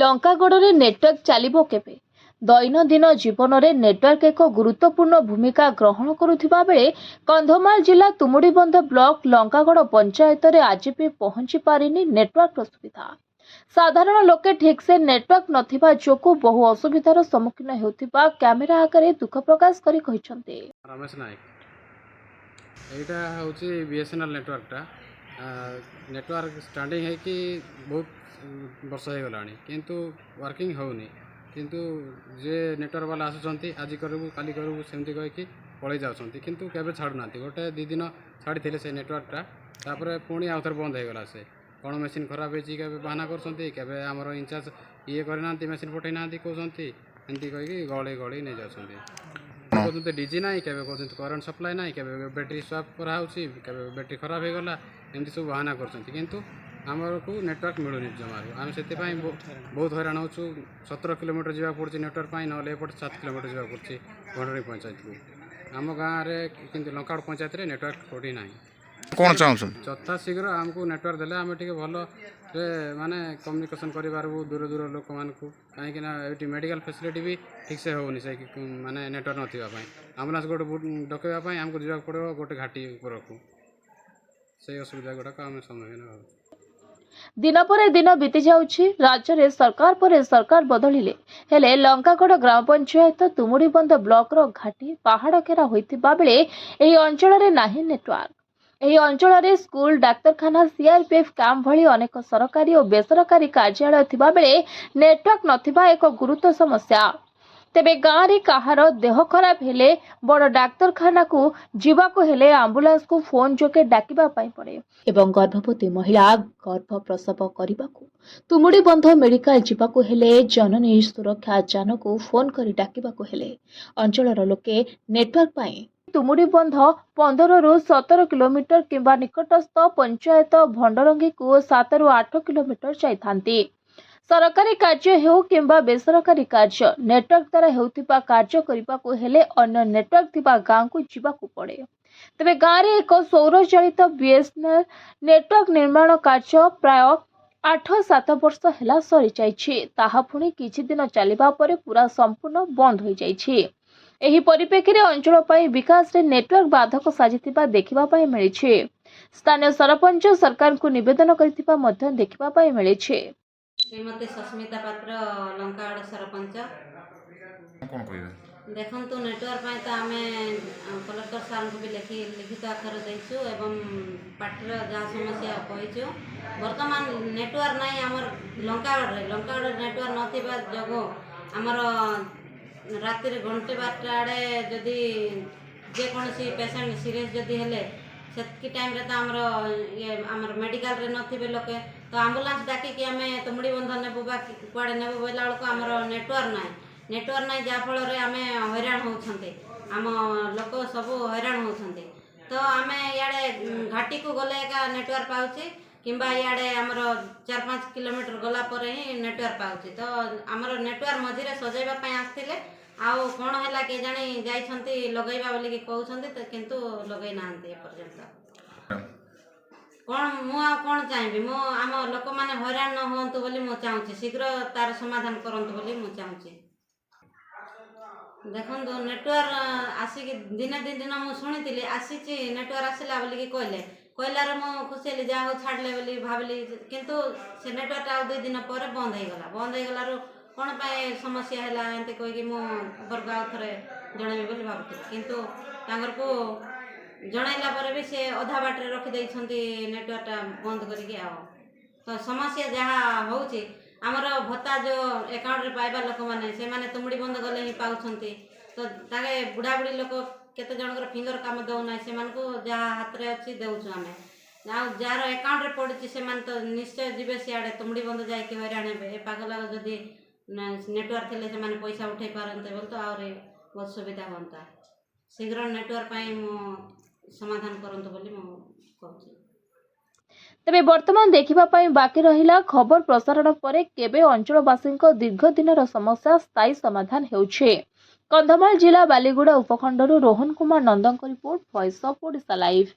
ଲଙ୍କାଗଡ଼ରେ network ଚାଲିବ କେବେ? ଦୈନନ୍ଦିନ ଜୀବନରେ ନେଟୱାର୍କ ଏକ ଗୁରୁତ୍ୱପୂର୍ଣ୍ଣ ଭୂମିକା ଗ୍ରହଣ କରୁଥିବା ବେଳେ କନ୍ଧମାଳ ଜିଲ୍ଲା ତୁମୁଡ଼ିବନ୍ଧ ବ୍ଲକ ଲଙ୍କାଗଡ଼ ପଞ୍ଚାୟତରେ ଆଜି ବି ପହଞ୍ଚି ପାରିନି ନେଟୱାର୍କର ସୁବିଧା। ସାଧାରଣ ଲୋକେ ଠିକ୍ସେ ନେଟୱାର୍କ ନଥିବା ଯୋଗୁଁ ବହୁ ଅସୁବିଧାର ସମ୍ମୁଖୀନ ହେଉଥିବା କ୍ୟାମେରା ଆଗରେ ଦୁଃଖ ପ୍ରକାଶ କରି କହିଛନ୍ତି। ରମେଶ ନାୟକ, ଏଇଟା ହେଉଛି ବିଏସ୍ଏନ୍ଏଲ୍ ନେଟୱାର୍କଟା। ନେଟୱାର୍କ ଷ୍ଟାଣ୍ଡିଂ ହେଇକି ବହୁତ ବର୍ଷ ହେଇଗଲାଣି କିନ୍ତୁ ୱାର୍କିଂ ହେଉନି। କିନ୍ତୁ ଯେ ନେଟୱାର୍କ ବାଲା ଆସୁଛନ୍ତି ଆଜି କରିବୁ କାଲି କରିବୁ ସେମିତି କହିକି ପଳେଇ ଯାଉଛନ୍ତି, କିନ୍ତୁ କେବେ ଛାଡ଼ୁନାହାନ୍ତି। ଗୋଟେ ଦୁଇ ଦିନ ଛାଡ଼ିଥିଲେ ସେ ନେଟୱାର୍କଟା, ତାପରେ ପୁଣି ଆଉଥରେ ବନ୍ଦ ହେଇଗଲା। ସେ କ'ଣ ମେସିନ୍ ଖରାପ ହେଇଛି କେବେ ବାହାନା କରୁଛନ୍ତି, କେବେ ଆମର ଇନଚାର୍ଜ ଇଏ କରିନାହାନ୍ତି, ମେସିନ୍ ପଠାଇ ନାହାନ୍ତି କହୁଛନ୍ତି, ଏମିତି କହିକି ଗଳେଇ ନେଇଯାଉଛନ୍ତି। କହୁଛନ୍ତି ଡିଜି ନାହିଁ, କେବେ କହୁଛନ୍ତି କରେଣ୍ଟ ସପ୍ଲାଏ ନାହିଁ, କେବେ ବ୍ୟାଟେରୀ ସ୍ୱାପ୍ କରାହେଉଛି, କେବେ ବ୍ୟାଟେରୀ ଖରାପ ହେଇଗଲା, ଏମିତି ସବୁ ବାହାନା କରୁଛନ୍ତି। କିନ୍ତୁ ଆମକୁ ନେଟୱାର୍କ ମିଳୁନି ଜମାରୁ। ଆମେ ସେଥିପାଇଁ ବହୁତ ହଇରାଣ ହେଉଛୁ। 17 କିଲୋମିଟର ଯିବାକୁ ପଡ଼ୁଛି ନେଟୱାର୍କ ପାଇଁ, ନହେଲେ ଏପଟେ 7 କିଲୋମିଟର ଯିବାକୁ ପଡ଼ୁଛି ଭଣ୍ଡାରୀ ପଞ୍ଚାୟତକୁ। ଆମ ଗାଁରେ କିନ୍ତୁ ଲଙ୍କାଗଡ଼ ପଞ୍ଚାୟତରେ ନେଟୱାର୍କ କୋଉଠି ନାହିଁ। କ'ଣ ଚାହୁଁଛନ୍ତି? ଯଥା ଶୀଘ୍ର ଆମକୁ ନେଟୱାର୍କ ଦେଲେ ଆମେ ଟିକେ ଭଲରେ ମାନେ କମ୍ୟୁନିକେସନ୍ କରିପାରିବୁ ଦୂର ଲୋକମାନଙ୍କୁ। କାହିଁକିନା ଏଇଠି ମେଡ଼ିକାଲ ଫ୍ୟାସିଲିଟି ବି ଠିକ୍ସେ ହେଉନି ସେ ମାନେ ନେଟୱାର୍କ ନଥିବା ପାଇଁ। ଆମ୍ବୁଲାନ୍ସ ଗୋଟେ ଡକେଇବା ପାଇଁ ଆମକୁ ଯିବାକୁ ପଡ଼ିବ ଗୋଟେ ଘାଟି ଉପରକୁ। ସେଇ ଅସୁବିଧା ଗୁଡ଼ାକ ଆମେ ସମ୍ମୁଖୀନ ହେଉଛୁ। ଦିନ ପରେ ଦିନ ବିତି ଯାଉଛି। ରାଜ୍ୟରେ ସରକାର ପରେ ସରକାର ବଦଳିଲେ ହେଲେ ଲଙ୍କାଗଡ଼ ଗ୍ରାମ ପଞ୍ଚାୟତ ତୁମୁଡ଼ିବନ୍ଧ ବ୍ଲକର ଘାଟି ପାହାଡ଼ ଘେରା ହୋଇଥିବା ବେଳେ ଏହି ଅଞ୍ଚଳରେ ନାହିଁ ନେଟୱାର୍କ। ଏହି ଅଞ୍ଚଳରେ ସ୍କୁଲ, ଡାକ୍ତରଖାନା, ସିଆରପିଏଫ୍ କ୍ୟାମ୍ପ ଭଳି ଅନେକ ସରକାରୀ ଓ ବେସରକାରୀ କାର୍ଯ୍ୟାଳୟ ଥିବା ବେଳେ ନେଟୱାର୍କ ନଥିବା ଏକ ଗୁରୁତର ସମସ୍ୟା। ତେବେ ଗାଁରେ କାହାର ଦେହ ଖରାପ ହେଲେ ବଡ଼ ଡାକ୍ତରଖାନାକୁ ଯିବାକୁ ହେଲେ ଆମ୍ବୁଲାନ୍ସକୁ ଫୋନ୍ ଯୋଗେ ଡାକିବା ପାଇଁ ପଡ଼େ ଏବଂ ଗର୍ଭବତୀ ମହିଳା ଗର୍ଭ ପ୍ରସବ କରିବାକୁ ତୁମୁଡ଼ିବନ୍ଧ ମେଡିକାଲ ଯିବାକୁ ହେଲେ ଜନନୀ ସୁରକ୍ଷା ଯାନକୁ ଫୋନ୍ କରି ଡାକିବାକୁ ହେଲେ ଅଞ୍ଚଳର ଲୋକେ ନେଟୱାର୍କ ପାଇଁ ତୁମୁଡ଼ିବନ୍ଧ 15ରୁ 17 କିଲୋମିଟର କିମ୍ବା ନିକଟସ୍ଥ ପଞ୍ଚାୟତ ଭଣ୍ଡରଙ୍ଗୀକୁ 7ରୁ 8 କିଲୋମିଟର ଯାଇଥାନ୍ତି। ସରକାରୀ କାର୍ଯ୍ୟ ହେଉ କିମ୍ବା ବେସରକାରୀ କାର୍ଯ୍ୟ, ନେଟୱାର୍କ ଦ୍ୱାରା ହେଉଥିବା କାର୍ଯ୍ୟ କରିବାକୁ ହେଲେ ଅନ୍ୟ ନେଟୱାର୍କ ଥିବା ଗାଁକୁ ଯିବାକୁ ପଡ଼େ। ତେବେ ଗାଁରେ ଏକ ସୌରଚାଳିତ ବିଏସ୍ଏନ୍ଏଲ୍ ନେଟୱାର୍କ ନିର୍ମାଣ କାର୍ଯ୍ୟ ପ୍ରାୟ 8-7 ବର୍ଷ ହେଲା ସରିଯାଇଛି। ତାହା ପୁଣି କିଛି ଦିନ ଚାଲିବା ପରେ ପୁରା ସମ୍ପୂର୍ଣ୍ଣ ବନ୍ଦ ହୋଇଯାଇଛି। ଏହି ପରିପ୍ରେକ୍ଷୀରେ ଅଞ୍ଚଳ ପାଇଁ ବିକାଶରେ ନେଟୱାର୍କ ବାଧକ ସାଜିଥିବା ଦେଖିବା ପାଇଁ ମିଳିଛି। ସ୍ଥାନୀୟ ସରପଞ୍ଚ ସରକାରଙ୍କୁ ନିବେଦନ କରିଥିବା ମଧ୍ୟ ଦେଖିବା ପାଇଁ ମିଳିଛି। ଶ୍ରୀମତୀ ସସ୍ମିତା ପାତ୍ର, ଲଙ୍କାଗଡ଼ ସରପଞ୍ଚ। କ'ଣ କହିବେ? ଦେଖନ୍ତୁ, ନେଟୱାର୍କ ପାଇଁ ତ ଆମେ କଲେକ୍ଟର ସାର୍ଙ୍କୁ ବି ଲିଖିତ ଆକାରରେ ଦେଇଛୁ ଏବଂ ପାର୍ଟିର ଯାହା ସମସ୍ୟା କହିଛୁ। ବର୍ତ୍ତମାନ ନେଟୱାର୍କ ନାହିଁ ଆମର ଲଙ୍କାଗଡ଼ରେ ନେଟୱାର୍କ ନଥିବା ଯୋଗୁଁ ଆମର ରାତିରେ 1-2 ଆଡ଼େ ଯଦି ଯେକୌଣସି ପେସେଣ୍ଟ ସିରିୟସ୍ ଯଦି ହେଲେ ସେତିକି ଟାଇମ୍ରେ ତ ଆମର ମେଡ଼ିକାଲରେ ନଥିବେ ଲୋକେ, ତ ଆମ୍ବୁଲାନ୍ସ ଡାକିକି ଆମେ ତୁମୁଡ଼ିବନ୍ଧ ନେବୁ ବା କୁଆଡ଼େ ନେବୁ ବୋଇଲା ବେଳକୁ ଆମର ନେଟୱାର୍କ ନାହିଁ, ଯାହାଫଳରେ ଆମେ ହଇରାଣ ହେଉଛନ୍ତି। ଆମ ଲୋକ ସବୁ ହଇରାଣ ହେଉଛନ୍ତି। ତ ଆମେ ଇଆଡ଼େ ଘାଟିକୁ ଗଲେ ଏକା ନେଟୱାର୍କ ପାଉଛି କିମ୍ବା ଇଆଡ଼େ ଆମର 4-5 କିଲୋମିଟର ଗଲା ପରେ ହିଁ ନେଟୱାର୍କ ପାଉଛି। ତ ଆମର ନେଟୱାର୍କ ମଝିରେ ସଜାଇବା ପାଇଁ ଆସିଥିଲେ, ଆଉ କ'ଣ ହେଲା କେଜାଣି ଯାଇଛନ୍ତି ଲଗେଇବା ବୋଲିକି କହୁଛନ୍ତି, କିନ୍ତୁ ଲଗେଇ ନାହାନ୍ତି ଏପର୍ଯ୍ୟନ୍ତ। ମୁଁ ଆଉ କ'ଣ ଚାହିଁବି? ଆମ ଲୋକମାନେ ହଇରାଣ ନ ହୁଅନ୍ତୁ ବୋଲି ମୁଁ ଚାହୁଁଛି। ଶୀଘ୍ର ତାର ସମାଧାନ କରନ୍ତୁ ବୋଲି ମୁଁ ଚାହୁଁଛି। ଦେଖନ୍ତୁ, ନେଟୱାର୍କ ଆସିକି ଦିନେ ଦୁଇ ଦିନ ମୁଁ ଶୁଣିଥିଲି ଆସିଛି, ନେଟୱାର୍କ ଆସିଲା ବୋଲିକି କହିଲାରୁ ମୁଁ ଖୁସି ହେଲି, ଯାହା ହଉ ଛାଡ଼ିଲେ ବୋଲି ଭାବିଲି। କିନ୍ତୁ ସେ ନେଟୱାର୍କଟା ଆଉ 2 ଦିନ ପରେ ବନ୍ଦ ହେଇଗଲାରୁ କ'ଣ ପାଇଁ ସମସ୍ୟା ହେଲା ଏମିତି କହିକି ମୁଁ ଉପରକୁ ଆଉ ଥରେ ଜଣାଇବି ବୋଲି ଭାବୁଥିଲି। କିନ୍ତୁ ତାଙ୍କରକୁ ଜଣାଇଲା ପରେ ବି ସେ ଅଧା ବାଟରେ ରଖିଦେଇଛନ୍ତି ନେଟୱାର୍କଟା ବନ୍ଦ କରିକି। ଆଉ ତ ସମସ୍ୟା ଯାହା ହେଉଛି, ଆମର ଭତ୍ତା ଯେଉଁ ଆକାଉଣ୍ଟରେ ପାଇବା ଲୋକମାନେ ସେମାନେ ତୁମୁଡ଼ିବନ୍ଧ ଗଲେ ହିଁ ପାଉଛନ୍ତି। ତ ତାଙ୍କେ ବୁଢ଼ାବୁଢ଼ୀ ଲୋକ କେତେ ଜଣଙ୍କର ଫିଙ୍ଗର କାମ ଦେଉନାହିଁ, ସେମାନଙ୍କୁ ଯାହା ହାତରେ ଅଛି ଦେଉଛୁ ଆମେ। ଆଉ ଯାହାର ଆକାଉଣ୍ଟରେ ପଡ଼ିଛି ସେମାନେ ତ ନିଶ୍ଚୟ ଯିବେ ସିଆଡ଼େ ତୁମୁଡ଼ିବନ୍ଧ ଯାଇକି ହଇରାଣ ହେବେ। ଏ ପାଗଲା ଯଦି ନେଟୱାର୍କ ଥିଲେ ସେମାନେ ପଇସା ଉଠାଇ ପାରନ୍ତେ ବୋଲି ତ ଆହୁରି ବହୁତ ସୁବିଧା ହୁଅନ୍ତା। ଶୀଘ୍ର ନେଟୱାର୍କ ପାଇଁ ମୁଁ ସମାଧାନ କରନ୍ତୁ ବୋଲି ମୁଁ କହୁଛି। ତେବେ ବର୍ତ୍ତମାନ ଦେଖିବା ପାଇଁ ବାକି ରହିଲା ଖବର ପ୍ରସାରଣ ପରେ କେବେ ଅଞ୍ଚଳବାସୀଙ୍କ ଦୀର୍ଘ ଦିନର ସମସ୍ୟା ସ୍ଥାୟୀ ସମାଧାନ ହେଉଛି। କନ୍ଧମାଳ ଜିଲ୍ଲା ବାଲିଗୁଡ଼ା ଉପଖଣ୍ଡରୁ ରୋହନ କୁମାର ନନ୍ଦଙ୍କ report, voice of Odisha live.